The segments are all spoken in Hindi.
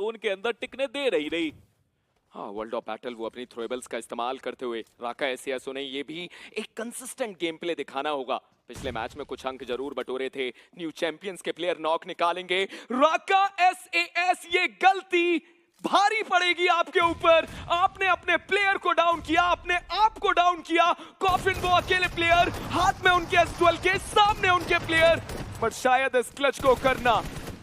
जोन के अंदर टिकने दे रही नहीं। हाँ, वर्ल्ड ऑफ बैटल वो अपनी थ्रोएबल्स का इस्तेमाल करते हुए राका एसएस ने ये भी एक कंसिस्टेंट गेम प्ले दिखाना होगा। पिछले मैच में कुछ अंक जरूर बटोरे थे। न्यू चैंपियंस के प्लेयर नॉक निकालेंगे। राका एसएस, ये गलती भारी पड़ेगी आपके ऊपर। आपने अपने प्लेयर को डाउन किया, अपने आप को डाउन किया। कॉफिन वो अकेले प्लेयर, हाथ में उनके एस12 के, सामने उनके प्लेयर, पर शायद इस क्लच को करना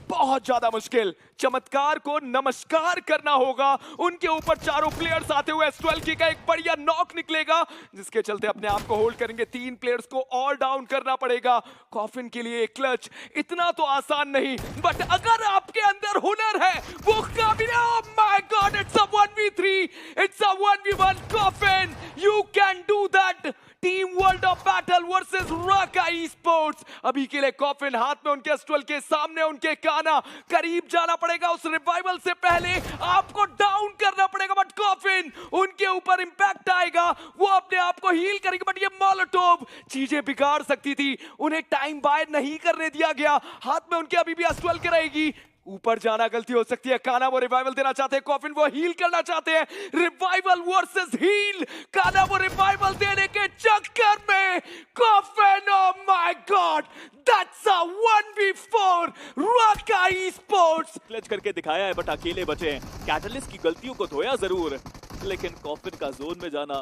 बहुत ज्यादा मुश्किल। चमत्कार को नमस्कार करना होगा। उनके ऊपर चारों प्लेयर्स आते हुए एस12 की का एक बढ़िया नॉक निकलेगा, जिसके चलते अपने आप को होल्ड करेंगे। 3 प्लेयर्स को और डाउन करना पड़ेगा। कॉफिन के लिए क्लच इतना तो आसान नहीं, बट अगर आपके अंदर हुनर है, वो काबिल। ओह my God, it's a 1v3, it's a 1v1। Coffin, you can do that. Team world of battle versus Raka esports. अभी के लिए कॉफिन हाथ में उनके एस12 के, सामने उनके काना, करीब जाना पड़ेगा। उस रिवाइवल से पहले आपको डाउन करना पड़ेगा, बट कॉफिन, उनके ऊपर इंपैक्ट आएगा, वो अपने आप को हील करेंगे। बट ये मोलोटोव चीजें बिगाड़ सकती थी, उन्हें टाइम बाय नहीं करने दिया गया। हाथ में उनके अभी भी एस12 के रहेगी। ऊपर जाना गलती हो सकती है। काना वो रिवाइवल देना चाहते हैं, कॉफिन वो हील करना चाहते हैं। Revival versus heal. काना वो रिवाइवल देने के चक्कर में coffin, oh my god, that's a 1v4। राका ई-स्पोर्ट्स क्लच करके दिखाया है, बट अकेले बचे हैं। कैटलिस्ट की गलतियों को धोया जरूर, लेकिन कॉफिन का जोन में जाना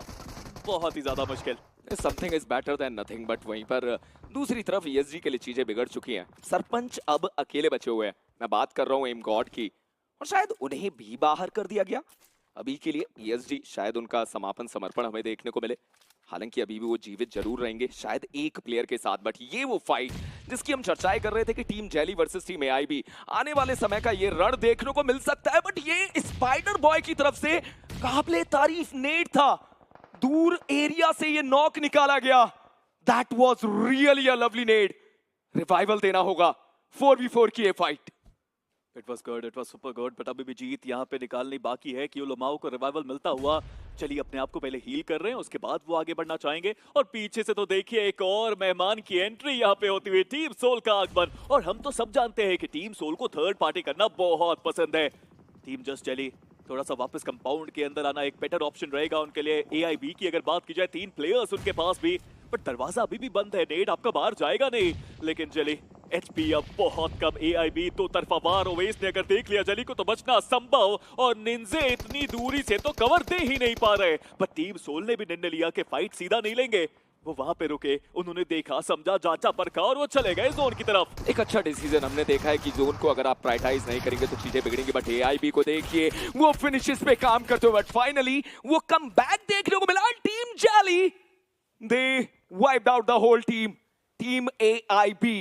बहुत ही ज्यादा मुश्किल। Something is better than nothing, but वहीं पर दूसरी तरफ ESG के लिए चीजें बिगड़ चुकी हैं। सरपंच अब अकेले बचे हुए हैं। मैं बात कर रहा हूँ एम गॉड की, और शायद उन्हें भी बाहर कर दिया गया। अभी के लिए ESG शायद उनका समापन समर्पण हमें देखने को मिले। हालांकि अभी भी वो जीवित जरूर रहेंगे, शायद एक प्लेयर के साथ। बट ये वो फाइट जिसकी हम चर्चाएं कर रहे थे कि team jelly versus team AIB, आने वाले समय का ये रण देखने को मिल सकता है। बट ये स्पाइडर बॉय की तरफ से काबिले तारीफ नेट था। दूर एरिया से ये नॉक निकाला गया। That was really a lovely nade. Revival देना होगा 4v4 की ये fight. It was good, it was super good, but अभी भी जीत यहाँ पे निकालनी बाकी है। कि लमाओ को रिवाइवल मिलता हुआ, चलिए अपने आप को पहले हील कर रहे हैं, उसके बाद वो आगे बढ़ना चाहेंगे। और पीछे से तो देखिए एक और मेहमान की एंट्री यहाँ पे होती हुई, टीम सोल का आगमन। और हम तो सब जानते हैं कि टीम सोल को थर्ड पार्टी करना बहुत पसंद है। टीम जस्ट जेली थोड़ा सा वापस कंपाउंड के अंदर आना एक बेटर ऑप्शन रहेगा उनके लिए। AIB की अगर बात की जाए, 3 प्लेयर्स उनके पास भी, बट दरवाजा अभी भी बंद है। नेट आपका बाहर जाएगा नहीं, लेकिन जेली HP अब बहुत कम। AIB तो तरफा वार, ओवेस ने अगर देख लिया जेली को तो बचना असंभव, और निंजे इतनी दूरी से तो कवर दे ही नहीं पा रहे। बट टीम सोल ने भी निर्णय लिया कि फाइट सीधा नहीं लेंगे। वो वहां पे रुके, उन्होंने देखा, समझा, जांचा, परखा, और वो चले गए जोन की तरफ। एक अच्छा डिसीजन। हमने देखा है कि जोन को अगर आप प्रायोरिटाइज नहीं करेंगे तो चीजें बिगड़ेंगी। बट AIB को देखिए, वो फिनिशेस पे काम करते हुए, बट फाइनली वो कम बैक देखने को मिला। Team Jelly, they wiped out the whole team. Team AIB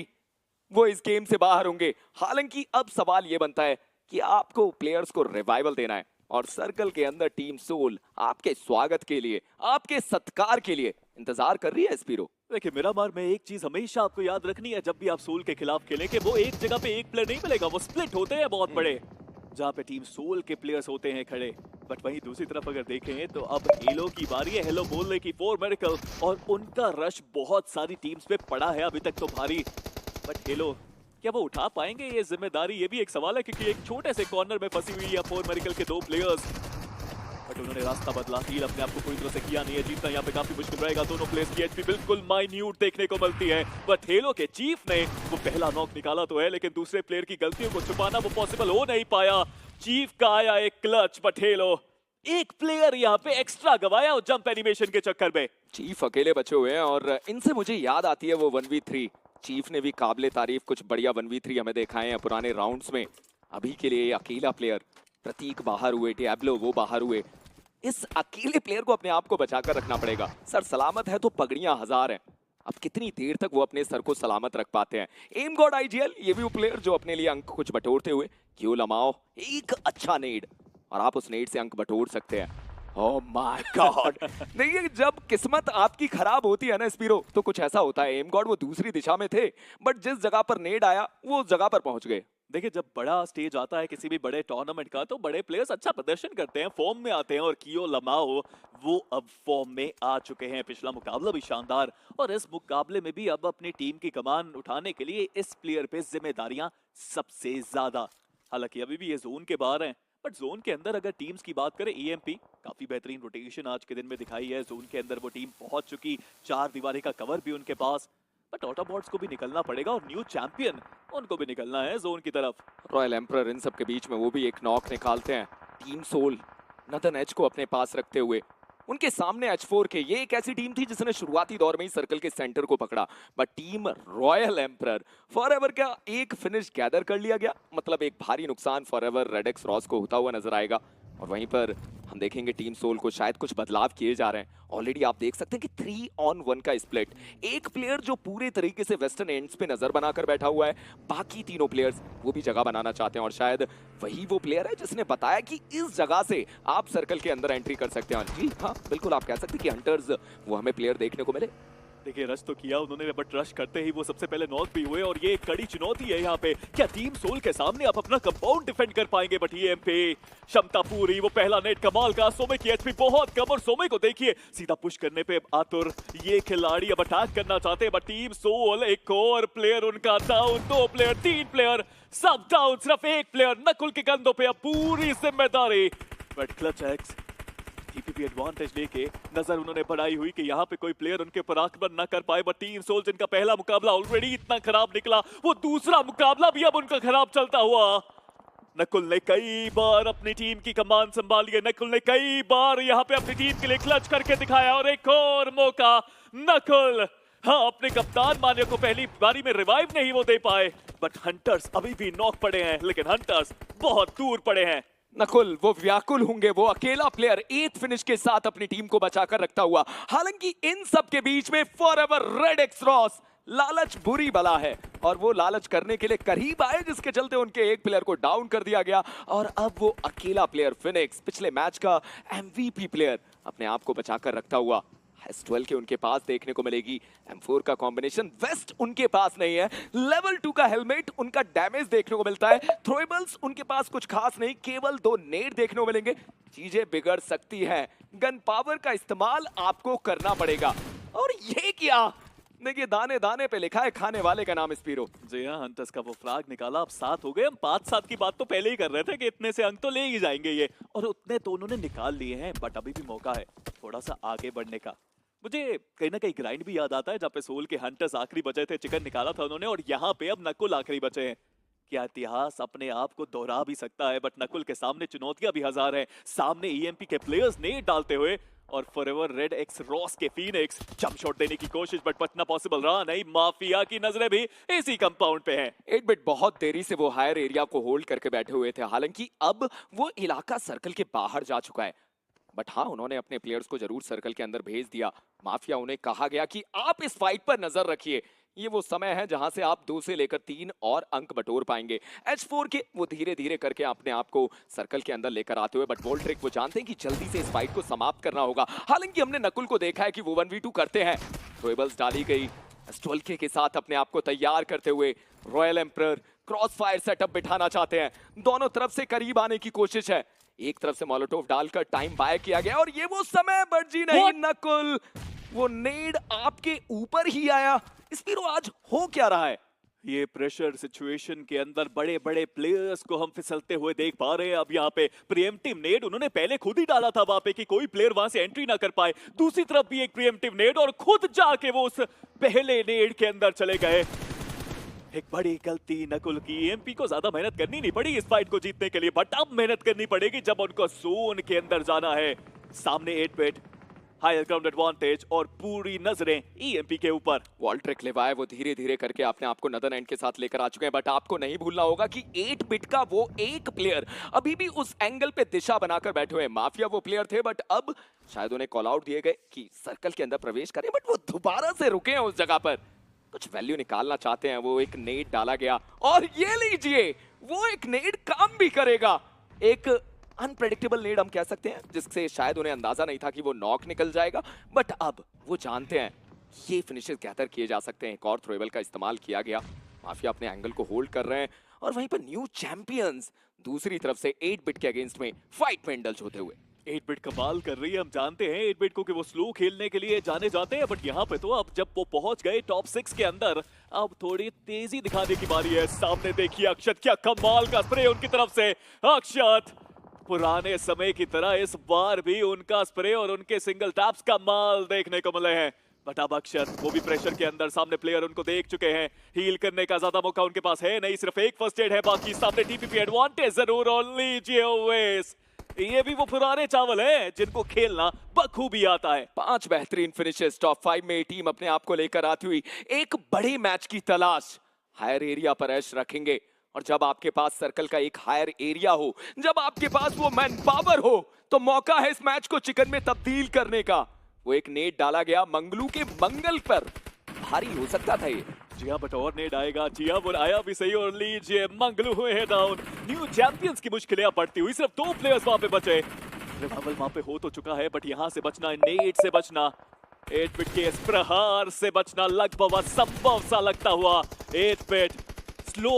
वो इस गेम से बाहर होंगे। हालांकि अब सवाल ये बनता है कि आपको प्लेयर्स को रिवाइवल देना है, और सर्कल के अंदर टीम सोल आपके स्वागत के लिए, आपके सत्कार के लिए इंतजार कर रही है। एस्पिरो, देखिए मिरामार में एक चीज हमेशा आपको याद रखनी है जब भी आप सोल के खिलाफ खेलें, कि वो एक जगह पे एक प्लेयर नहीं मिलेगा, वो स्प्लिट होते हैं बहुत बड़े, जहाँ पे टीम सोल के प्लेयर्स होते हैं खड़े। बट वहीं दूसरी तरफ अगर देखें तो अब हेलो की बारी है, हेलो बोलने की, 4 मेडिकल, और उनका रश बहुत सारी टीम्स पे पड़ा है अभी तक तो भारी। बट हेलो क्या वो उठा पाएंगे ये जिम्मेदारी, ये भी एक सवाल है, क्योंकि एक छोटे से कॉर्नर में फंसी हुई है 4 मेडिकल के 2 प्लेयर्स। बट उन्होंने रास्ता बदला, हील अपने आप को पूरी तरह से किया नहीं है। जीतना यहाँ पे काफी मुश्किल रहेगा। दोनों प्लेयर्स की HP बिल्कुल माइन्यूट देखने को मिलती है। बट हेलो के चीफ ने वो पहला नॉक निकाला तो है, लेकिन दूसरे प्लेयर की गलतियों को छुपाना वो पॉसिबल हो नहीं पाया। चीफ का आया एक क्लच, बट हेलो एक प्लेयर यहाँ पे एक्स्ट्रा गवाया और जंप एनिमेशन के चक्कर में। चीफ अकेले बचे हुए हैं, और इनसे मुझे याद आती है वो 1v3। चीफ ने भी काबिले तारीफ कुछ बढ़िया 1v3 हमें दिखाए हैं पुराने राउंड्स में। अभी के लिए अकेला प्लेयर, प्रतीक बाहर हुए, डियाब्लो वो बाहर हुए। इस अकेले प्लेयर को अपने आप को बचाकर रखना पड़ेगा। सर सलामत है तो पगड़ियां हजार हैं। अब कितनी देर तक वो अपने सर को सलामत रख पाते हैं। एम गॉड IGL, ये भी वो प्लेयर जो अपने लिए अंक कुछ बटोरते हुए। क्यों लमाओ एक अच्छा नेड, और आप उस नेड से अंक बटोर सकते हैं। ओह माय गॉड। देखिए जब किस्मत आपकी खराब होती है ना स्पीरो, तो कुछ ऐसा होता है। एम गॉड वो दूसरी दिशा में थे, बट जिस जगह पर नेड आया वो उस जगह पर पहुंच गए। देखिए जब बड़ा स्टेज आता है किसी भी बड़े टूर्नामेंट का, तो बड़े प्लेयर्स अच्छा प्रदर्शन करते हैं, फॉर्म में आते हैं, और कियो लमाओ वो अब फॉर्म में आ चुके हैं। पिछला मुकाबला भी शानदार, और इस मुकाबले में भी अब अपनी टीम की कमान उठाने के लिए इस प्लेयर पे जिम्मेदारियां सबसे ज्यादा। हालांकि अभी भी ये जोन के बाहर हैं, बट जोन के अंदर अगर टीम्स की बात करें, ईएमपी काफी बेहतरीन रोटेशन आज के दिन में दिखाई है। जोन के अंदर वो टीम पहुंच चुकी, 4 दीवारी का कवर भी उनके पास। बट ऑटोबॉट्स को भी निकलना पड़ेगा और न्यू चैंपियन उनको भी निकलना है जोन की तरफ। रॉयल एम्परर इन सब के बीच में वो भी एक नॉक निकालते हैं। टीम सोल नदन एज को अपने पास रखते हुए उनके सामने H4 के, ये एक ऐसी टीम थी जिसने शुरुआती दौर में ही सर्कल के सेंटर को पकड़ा, but team royal emperor forever का एक फिनिश गैदर कर लिया गया। मतलब एक भारी नुकसान फॉरएवर रेड एक्स रॉस को होता हुआ नजर आएगा। और वहीं पर हम देखेंगे टीम सोल को शायद कुछ बदलाव किए जा रहे हैं। ऑलरेडी आप देख सकते हैं कि 3-on-1 का स्प्लिट, एक प्लेयर जो पूरे तरीके से वेस्टर्न एंड्स पे नजर बनाकर बैठा हुआ है, बाकी तीनों प्लेयर्स वो भी जगह बनाना चाहते हैं। और शायद वही वो प्लेयर है जिसने बताया कि इस जगह से आप सर्कल के अंदर एंट्री कर सकते हैं। जी हाँ, बिल्कुल आप कह सकते हैं कि हंटर्स वो हमें प्लेयर देखने को मिले। देखिए रश तो किया उन्होंने, बट रश करते ही वो सबसे पहले नॉक भी हुए और ये एक कड़ी चुनौती है यहाँ पे। क्या टीम सोल के सामने आप अपना कंपाउंड डिफेंड कर पाएंगे? बट ईएमपी क्षमता पूरी, वो पहला नेट कमाल का। सोमे की एचपी बहुत कम और सोमे को देखिए सीधा पुश करने पे आतुर। ये खिलाड़ी अब अटैक करना चाहते हैं, बट टीम सोल एक और प्लेयर उनका डाउन, 2 प्लेयर 3 प्लेयर सब डाउन, सिर्फ एक प्लेयर नकुल के कंधों पे अब पूरी जिम्मेदारी। But clutch x TPP advantage लेके नजर उन्होंने बढ़ाई हुई कि यहाँ पे कोई प्लेयर उनके ऊपर आक्रमण न कर पाए। बट टीम सोल जिनका पहला मुकाबला ऑलरेडी इतना खराब निकला, वो दूसरा मुकाबला भी अब उनका खराब चलता हुआ। नकुल ने कई बार अपनी टीम की कमान संभाली है, नकुल ने कई बार यहाँ पे अपनी टीम के लिए क्लच करके दिखाया और एक और मौका नकुल, हाँ, अपने कप्तान मान्य को पहली बारी में रिवाइव नहीं वो दे पाए। बट हंटर्स अभी भी नॉक पड़े हैं, लेकिन हंटर्स बहुत दूर पड़े हैं। नकुल वो व्याकुल होंगे, वो अकेला प्लेयर 8 फिनिश के साथ अपनी टीम को बचाकर रखता हुआ। हालांकि इन सब के बीच में फॉरएवर रेड एक्स रॉस, लालच बुरी बला है और वो लालच करने के लिए करीब आए, जिसके चलते उनके एक प्लेयर को डाउन कर दिया गया। और अब वो अकेला प्लेयर फिनिक्स, पिछले मैच का MVP प्लेयर, अपने आप को बचाकर रखता हुआ S12 के उनके पास देखने को मिलेगी। M4 का कॉम्बिनेशन, वेस्ट उनके पास नहीं है, लेवल 2 का हेलमेट, उनका डैमेज देखने को मिलता है। थ्रोएबल्स उनके पास कुछ खास नहीं, केवल 2 नेट देखने को मिलेंगे। चीजें बिगड़ सकती हैं, गन पावर का इस्तेमाल आपको करना पड़ेगा। और ये क्या, देखिए दाने दाने पे लिखा है खाने वाले का नाम स्पीरो। जी हाँ, हंटर्स का वो फ्रैग निकाला, अब 7 हो गए। हम 5-7 की बात तो पहले ही कर रहे थे कि इतने से अंक तो ले ही जाएंगे ये, और उतने तो उन्होंने निकाल लिए हैं। बट अभी भी मौका है थोड़ा सा आगे बढ़ने का। मुझे कहीं ना कहीं ग्राइंड भी याद आता है जहाँ पे सोल के हंटर्स आखिरी बचे थे, चिकन निकाला था उन्होंने, और यहाँ पे अब नकुल आखिरी बचे हैं। क्या इतिहास अपने आप को दोहरा भी सकता है? बट नकुल के सामने चुनौतियां भी हजार हैं। सामने ईएमपी के प्लेयर्स नेट डालते हुए और फॉरएवर रेड एक्स रॉस के फीनिक्स जंप शॉट देने की कोशिश, बट बचना पॉसिबल रहा नहीं। माफिया की नजरें भी इसी कंपाउंड पे हैं। 8 बिट बहुत देरी से वो हायर एरिया को होल्ड करके बैठे हुए थे। हालांकि अब वो इलाका सर्कल के बाहर जा चुका है, बट हाँ, उन्होंने अपने प्लेयर्स को जरूर सर्कल के अंदर भेज दिया। माफिया उन्हें कहा गया कि आप इस फाइट पर नजर रखिए, ये वो समय है जहां से आप 2 से लेकर 3 और अंक बटोर पाएंगे। H4 के वो धीरे धीरे करके अपने आप को सर्कल के अंदर लेकर आते हुए, बट वोल्ट्रिक वो जानते हैं कि जल्दी से इस फाइट को समाप्त करना होगा। हालांकि हमने नकुल को देखा है कि वो 1v2 करते हैं। थ्रोएबल्स डाली गई, S12 के साथ अपने आप को तैयार करते हुए royal emperor cross fire setup बिठाना चाहते हैं। दोनों तरफ से करीब आने की कोशिश है, एक तरफ से मोलोटोव डालकर टाइम बाय किया गया और ये वो समय, बट जी नहीं नकुल, वो नेड आपके ऊपर ही आया। स्पीरो आज हो क्या रहा है? ये प्रेशर सिचुएशन के अंदर बड़े बड़े प्लेयर्स को हम फिसलते हुए देख पा रहे हैं। अब यहाँ पे प्रीएम्प्टिव नेड उन्होंने पहले खुद ही डाला था वहां पे कि कोई प्लेयर वहां से एंट्री ना कर पाए। दूसरी तरफ भी एक प्रीएम्प्टिव नेड और खुद जाके वो उस पहले नेड के अंदर चले गए। एक बड़ी गलती नकुल की। एमपी को ज्यादा मेहनत करनी नहीं पड़ी इस फाइट को जीतने के लिए, बट अब मेहनत करनी पड़ेगी जब उनको जोन के अंदर जाना है। सामने 8 बिट हायर ग्राउंड एडवांटेज और पूरी नजरें ईएमपी के ऊपर। वॉल्ट्रिक लेवाए वो धीरे धीरे करके अपने आप को नदर एंड के साथ लेकर आ चुके हैं, बट आपको नहीं भूलना होगा कि 8 बिट का वो एक प्लेयर अभी भी उस एंगल पे दिशा बनाकर बैठे हुए। माफिया वो प्लेयर थे, बट अब शायद उन्हें कॉल आउट दिए गए कि सर्कल के अंदर प्रवेश करें, बट वो दोबारा से रुके हैं उस जगह पर, कुछ वैल्यू निकालना चाहते हैं। वो एक नेट डाला गया और ये लीजिए वो एक नेट काम भी करेगा। एक अनप्रेडिक्टेबल नेड हम कह सकते हैं, जिससे शायद उन्हें अंदाजा नहीं था कि वो नॉक निकल जाएगा, बट अब वो जानते हैं ये फिनिशेस गैदर किए जा सकते हैं। एक और थ्रोएबल का इस्तेमाल किया गया। माफिया अपने एंगल को होल्ड कर रहे हैं और वहीं पर न्यू चैंपियंस दूसरी तरफ से 8 बिट के अगेंस्ट में फाइट में इंडल्ज होते हुए। 8 बिट कमाल कर रही है। हम जानते हैं 8 बिट को कि वो स्लो खेलने के लिए जाने जाते हैं, बट यहाँ पे तो अब जब वो पहुंच गए टॉप 6 के अंदर, अब थोड़ी तेजी दिखाने की बारी है। सामने देखिए अक्षत, क्या कमाल का स्प्रे उनकी तरफ से। अक्षत पुराने समय की तरह इस बार भी उनका स्प्रे और उनके सिंगल टैप्स का माल देखने को मिले हैं। बट अब अक्षर वो भी प्रेशर के अंदर, सामने प्लेयर उनको देख चुके हैं, हील करने का ज्यादा मौका उनके पास है नहीं, सिर्फ एक फर्स्ट एड है, बाकी सामने टीपीपी एडवांटेज जरूर। और लीजिए ओवेस, ये भी वो पुराने चावल है जिनको खेलना बखूबी आता है। 5 बेहतरीन फिनिशेस, टॉप 5 में टीम अपने आप को लेकर आती हुई एक बड़े मैच की तलाश। हायर एरिया पर ऐश रखेंगे, और जब आपके पास सर्कल का एक हायर एरिया हो, जब आपके पास वो मैन पावर हो, तो मौका है इस मैच को चिकन में तब्दील करने का। वो एक नेट डाला गया मंगलू के मंगल पर, भारी हो सकता था ये। जिया बट और नेट आएगा, जिया वो आया भी सही, और लीजिए मंगलू हुए हैं डाउन। न्यू चैंपियंस की मुश्किलें अब बढ़ती हुई, सिर्फ 2 प्लेयर्स वहां पे बचे। रिवाइवल वहां पे हो तो चुका है, बट यहां से बचना, नेट से बचना, 8 बिट के इस प्रहार से बचना लगभग असंभव सा लगता हुआ। 8 bit slow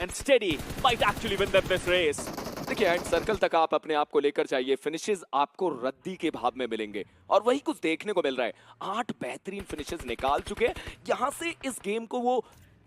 and steady might actually win them this race. देखिए, एंड सर्कल तक आप अपने आप को लेकर जाइए, फिनिशेस आपको रद्दी के भाव में मिलेंगे, और वही कुछ देखने को मिल रहा है। 8 बेहतरीन फिनिशेस निकाल चुके हैं, यहां से इस गेम को वो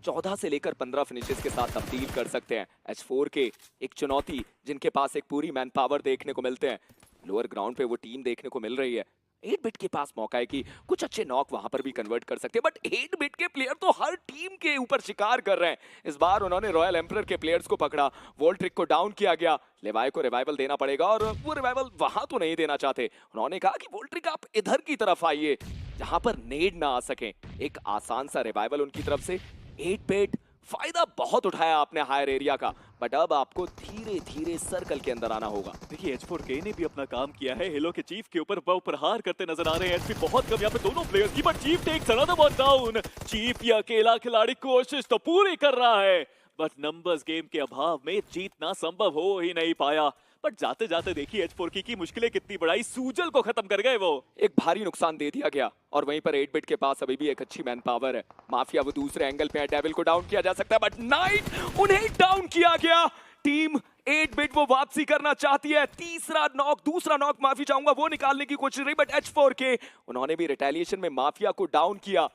14 से लेकर 15 फिनिशेस के साथ तब्दील कर सकते हैं। H4 के एक चुनौती, जिनके पास एक पूरी मैन पावर देखने को मिलते हैं, लोअर ग्राउंड पे वो टीम देखने को मिल रही है। 8 बिट के पास मौका है कि कुछ अच्छे नॉक वहां पर भी कन्वर्ट कर सकते हैं, बट 8 बिट के प्लेयर तो हर टीम के ऊपर शिकार कर रहे हैं। इस बार उन्होंने रॉयल एम्परर के प्लेयर्स को पकड़ा, वोल्ट्रिक को डाउन किया गया, लेवाई को रिवाइवल देना पड़ेगा, और वो रिवाइवल वहां तो नहीं देना चाहते। उन्होंने कहा कि वोल्ट्रिक आप इधर की तरफ आइए जहां पर नेड ना आ सके। एक आसान सा रिवाइवल उनकी तरफ से। 8 बिट फायदा बहुत उठाया आपने हायर एरिया का, बट अब आपको धीरे धीरे सर्कल के अंदर आना होगा। देखिए H4K ने भी अपना काम किया है, हिलो के चीफ के ऊपर वो प्रहार करते नजर आ रहे हैं। एचपी बहुत कम यहाँ पे दोनों प्लेयर्स की, but chief takes another one down. Chief ये अकेला खिलाड़ी कोशिश तो पूरी कर रहा है, बट नंबर्स गेम के अभाव में जीतना संभव हो ही नहीं पाया। बट जाते जाते देखिए H4K की मुश्किलें कितनी बढ़ाई, सूजल को खत्म कर गए वो। एक भारी नुकसान दे दिया गया, और वहीं पर 8 बिट के पास अभी भी एक अच्छी मैन पावर है। माफिया वो दूसरे एंगल पे है, डेविल को डाउन किया जा सकता है, बट नाइट उन्हें डाउन किया गया। टीम 8 बिट वो वापसी करना चाहती है। दूसरा नॉक माफी चाहूंगा, वो निकालने की कोशिश रही, बट H4K उन्होंने भी रिटेलिएशन में माफिया को डाउन किया।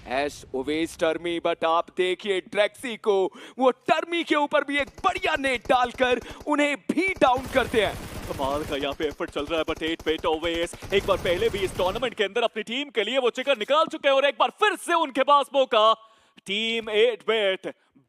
ऐश, ओवेस, टर्मी, बट आप देखिए ड्रेक्सी को, वो टर्मी के ऊपर भी एक बढ़िया नेट डालकर उन्हें भी डाउन करते हैं। कमाल का यहाँ पे एफर्ट चल रहा है, बट 8 बिट ओवेस एक बार पहले भी इस टूर्नामेंट के अंदर अपनी टीम के लिए वो चिकन निकाल चुके हैं, और एक बार फिर से उनके पास मौका। टीम 8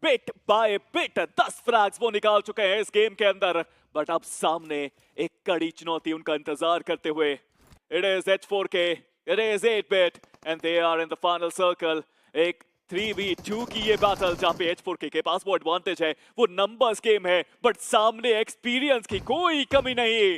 बिट बाय बिट 10 फ्रैग्स वो निकाल चुके हैं इस गेम के अंदर, बट अब सामने एक कड़ी चुनौती उनका इंतजार करते हुए। It is H4K, it is 8 bit, and they are in the final circle. एक 3v2 की ये बैटल, जहां पे H4K के पास वो एडवांटेज है, वो नंबर्स गेम है, बट सामने एक्सपीरियंस की कोई कमी नहीं।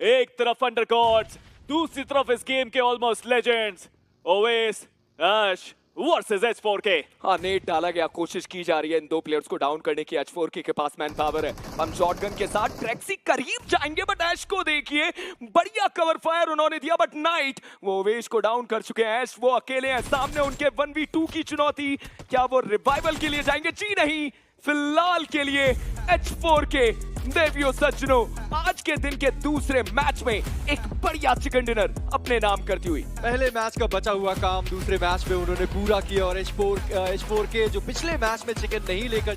एक तरफ अंडर गॉड्स, दूसरी तरफ इस गेम के almost legends, Owais, Ash versus H4K। हाँ, नेट डाला गया, कोशिश की जा रही है इन 2 प्लेयर्स को डाउन करने की। H4K के पास मैन पावर है, हम शॉटगन के साथ ट्रेक्सी करीब जाएंगे, बट ऐश को देखिए बढ़िया कवर फायर उन्होंने दिया, बट नाइट वो ओवेश को डाउन कर चुके हैं। ऐश वो अकेले हैं, सामने उनके 1v2 की चुनौती। क्या वो रिवाइवल के लिए जाएंगे? जी नहीं, फिलहाल के लिए H4K देवियों सज्जनों आज के दिन के दूसरे मैच में एक बढ़िया चिकन डिनर अपने नाम करती हुई। पहले मैच का बचा हुआ काम दूसरे मैच में उन्होंने पूरा किया, और H4K जो पिछले मैच में चिकन नहीं लेकर